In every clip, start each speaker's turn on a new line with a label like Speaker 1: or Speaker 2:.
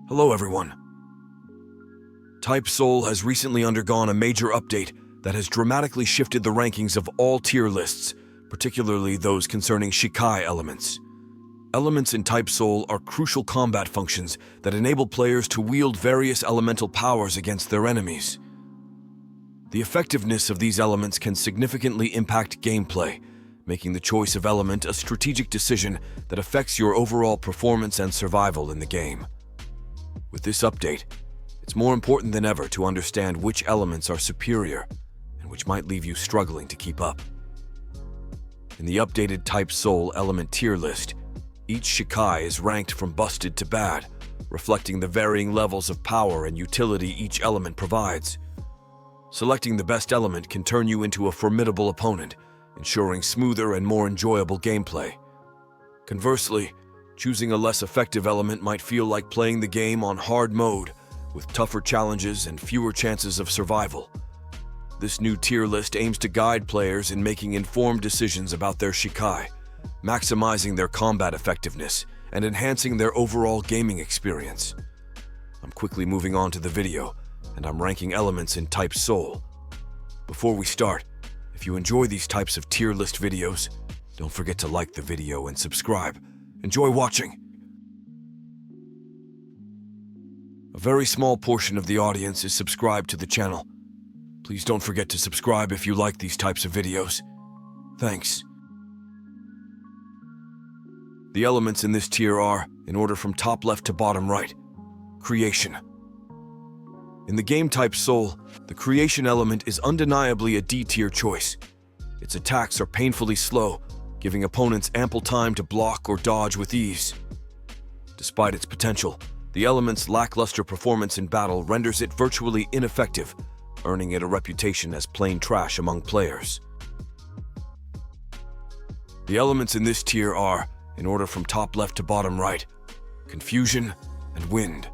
Speaker 1: Hello everyone. Type Soul has recently undergone a major update that has dramatically shifted the rankings of all tier lists, particularly those concerning Shikai elements. Elements in Type Soul are crucial combat functions that enable players to wield various elemental powers against their enemies. The effectiveness of these elements can significantly impact gameplay, making the choice of element a strategic decision that affects your overall performance and survival in the game. With this update, it's more important than ever to understand which elements are superior and which might leave you struggling to keep up. In the updated Type Soul element tier list, each Shikai is ranked from busted to bad, reflecting the varying levels of power and utility each element provides. Selecting the best element can turn you into a formidable opponent, ensuring smoother and more enjoyable gameplay. Conversely, choosing a less effective element might feel like playing the game on hard mode, with tougher challenges and fewer chances of survival. This new tier list aims to guide players in making informed decisions about their Shikai, maximizing their combat effectiveness and enhancing their overall gaming experience. I'm quickly moving on to the video, and I'm ranking elements in Type Soul. Before we start, if you enjoy these types of tier list videos, don't forget to like the video and subscribe. Enjoy watching! A very small portion of the audience is subscribed to the channel. Please don't forget to subscribe if you like these types of videos. Thanks. The elements in this tier are, in order from top left to bottom right, Creation. In the game Type Soul, the Creation element is undeniably a D-tier choice. Its attacks are painfully slow, giving opponents ample time to block or dodge with ease. Despite its potential, the element's lackluster performance in battle renders it virtually ineffective, earning it a reputation as plain trash among players. The elements in this tier are, in order from top left to bottom right, Confusion and Wind.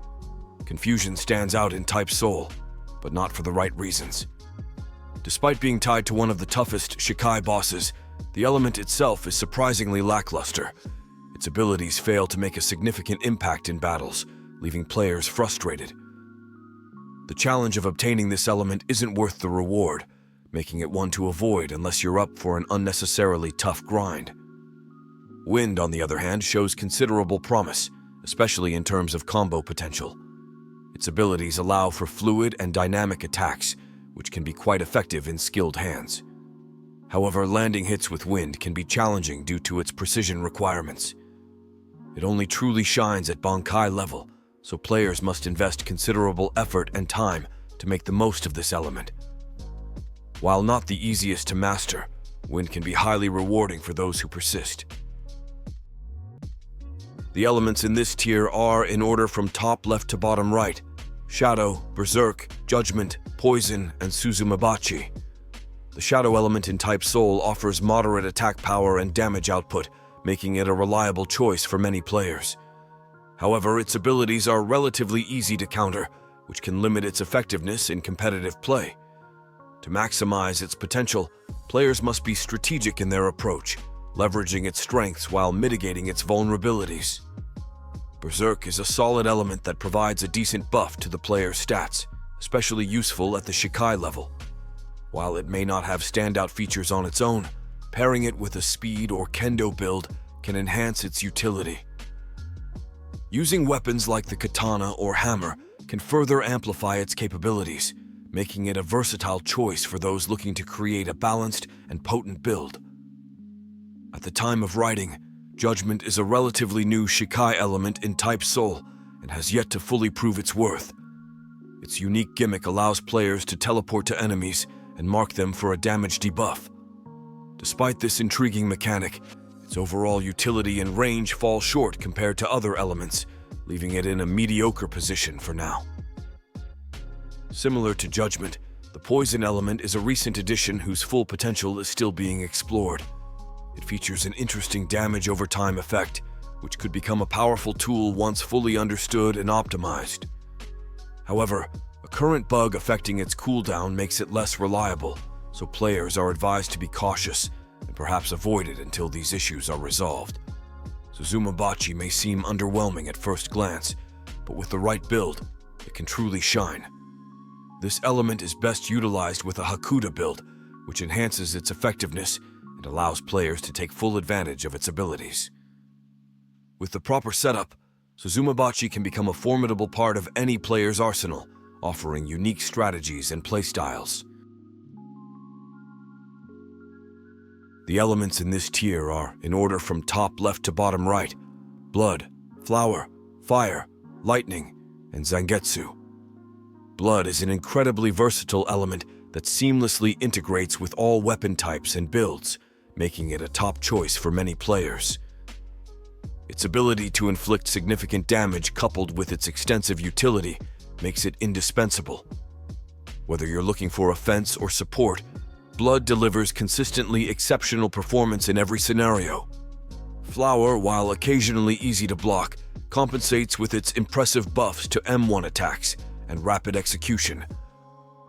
Speaker 1: Confusion stands out in Type Soul, but not for the right reasons. Despite being tied to one of the toughest Shikai bosses, the element itself is surprisingly lackluster. Its abilities fail to make a significant impact in battles, leaving players frustrated. The challenge of obtaining this element isn't worth the reward, making it one to avoid unless you're up for an unnecessarily tough grind. Wind, on the other hand, shows considerable promise, especially in terms of combo potential. Its abilities allow for fluid and dynamic attacks, which can be quite effective in skilled hands. However, landing hits with Wind can be challenging due to its precision requirements. It only truly shines at Bankai level, so players must invest considerable effort and time to make the most of this element. While not the easiest to master, Wind can be highly rewarding for those who persist. The elements in this tier are, in order from top left to bottom right, Shadow, Berserk, Judgment, Poison, and Suzumabachi. The Shadow element in Type Soul offers moderate attack power and damage output, making it a reliable choice for many players. However, its abilities are relatively easy to counter, which can limit its effectiveness in competitive play. To maximize its potential, players must be strategic in their approach, leveraging its strengths while mitigating its vulnerabilities. Berserk is a solid element that provides a decent buff to the player's stats, especially useful at the Shikai level. While it may not have standout features on its own, pairing it with a speed or kendo build can enhance its utility. Using weapons like the katana or hammer can further amplify its capabilities, making it a versatile choice for those looking to create a balanced and potent build. At the time of writing, Judgment is a relatively new Shikai element in Type Soul and has yet to fully prove its worth. Its unique gimmick allows players to teleport to enemies and mark them for a damage debuff. Despite this intriguing mechanic, its overall utility and range fall short compared to other elements, leaving it in a mediocre position for now. Similar to Judgment, the Poison element is a recent addition whose full potential is still being explored. It features an interesting damage over time effect, which could become a powerful tool once fully understood and optimized. However, a current bug affecting its cooldown makes it less reliable, so players are advised to be cautious and perhaps avoid it until these issues are resolved. Suzumabachi may seem underwhelming at first glance, but with the right build, it can truly shine. This element is best utilized with a Hakuda build, which enhances its effectiveness and allows players to take full advantage of its abilities. With the proper setup, Suzumabachi can become a formidable part of any player's arsenal, offering unique strategies and playstyles. The elements in this tier are, in order from top left to bottom right, blood, flower, fire, lightning, and zangetsu. Blood is an incredibly versatile element that seamlessly integrates with all weapon types and builds, making it a top choice for many players. Its ability to inflict significant damage coupled with its extensive utility makes it indispensable. Whether you're looking for offense or support, Blood delivers consistently exceptional performance in every scenario. Flower, while occasionally easy to block, compensates with its impressive buffs to M1 attacks and rapid execution.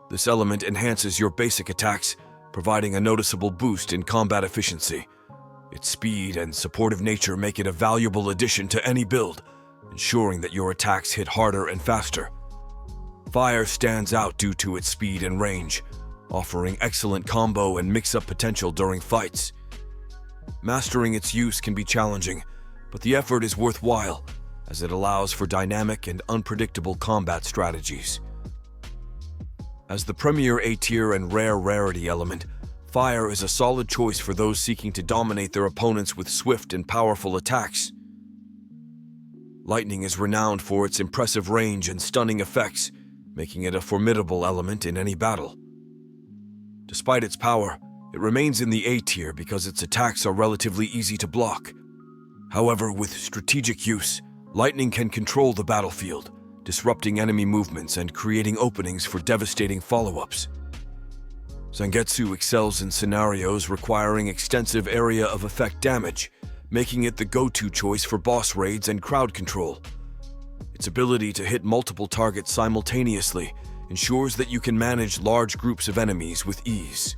Speaker 1: This element enhances your basic attacks, providing a noticeable boost in combat efficiency. Its speed and supportive nature make it a valuable addition to any build, ensuring that your attacks hit harder and faster. Fire stands out due to its speed and range, offering excellent combo and mix-up potential during fights. Mastering its use can be challenging, but the effort is worthwhile, as it allows for dynamic and unpredictable combat strategies. As the premier A-tier and rare rarity element, Fire is a solid choice for those seeking to dominate their opponents with swift and powerful attacks. Lightning is renowned for its impressive range and stunning effects, making it a formidable element in any battle. Despite its power, it remains in the A-tier because its attacks are relatively easy to block. However, with strategic use, Lightning can control the battlefield, disrupting enemy movements and creating openings for devastating follow-ups. Zangetsu excels in scenarios requiring extensive area of effect damage, making it the go-to choice for boss raids and crowd control. Its ability to hit multiple targets simultaneously ensures that you can manage large groups of enemies with ease.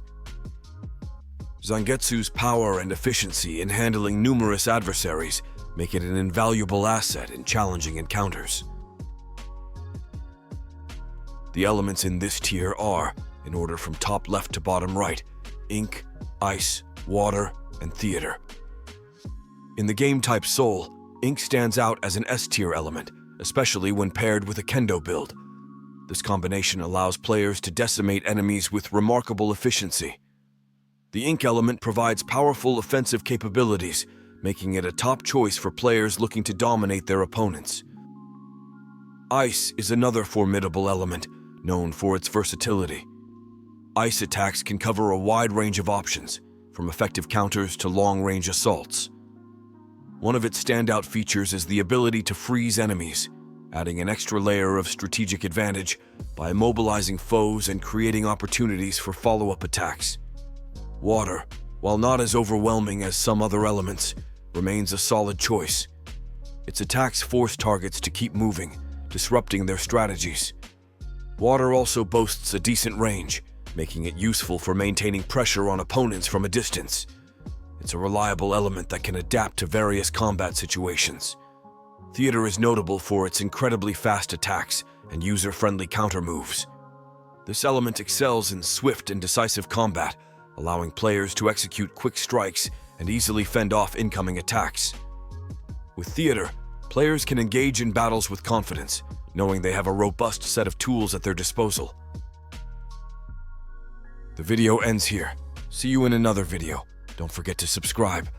Speaker 1: Zangetsu's power and efficiency in handling numerous adversaries make it an invaluable asset in challenging encounters. The elements in this tier are, in order from top left to bottom right, ink, ice, water, and theater. In the game type Soul, ink stands out as an S-tier element, especially when paired with a kendo build. This combination allows players to decimate enemies with remarkable efficiency. The ink element provides powerful offensive capabilities, making it a top choice for players looking to dominate their opponents. Ice is another formidable element, known for its versatility. Ice attacks can cover a wide range of options, from effective counters to long-range assaults. One of its standout features is the ability to freeze enemies, adding an extra layer of strategic advantage by immobilizing foes and creating opportunities for follow-up attacks. Water, while not as overwhelming as some other elements, remains a solid choice. Its attacks force targets to keep moving, disrupting their strategies. Water also boasts a decent range, making it useful for maintaining pressure on opponents from a distance. It's a reliable element that can adapt to various combat situations. Theater is notable for its incredibly fast attacks and user-friendly counter moves. This element excels in swift and decisive combat, allowing players to execute quick strikes and easily fend off incoming attacks. With Theater, players can engage in battles with confidence, knowing they have a robust set of tools at their disposal. The video ends here. See you in another video. Don't forget to subscribe.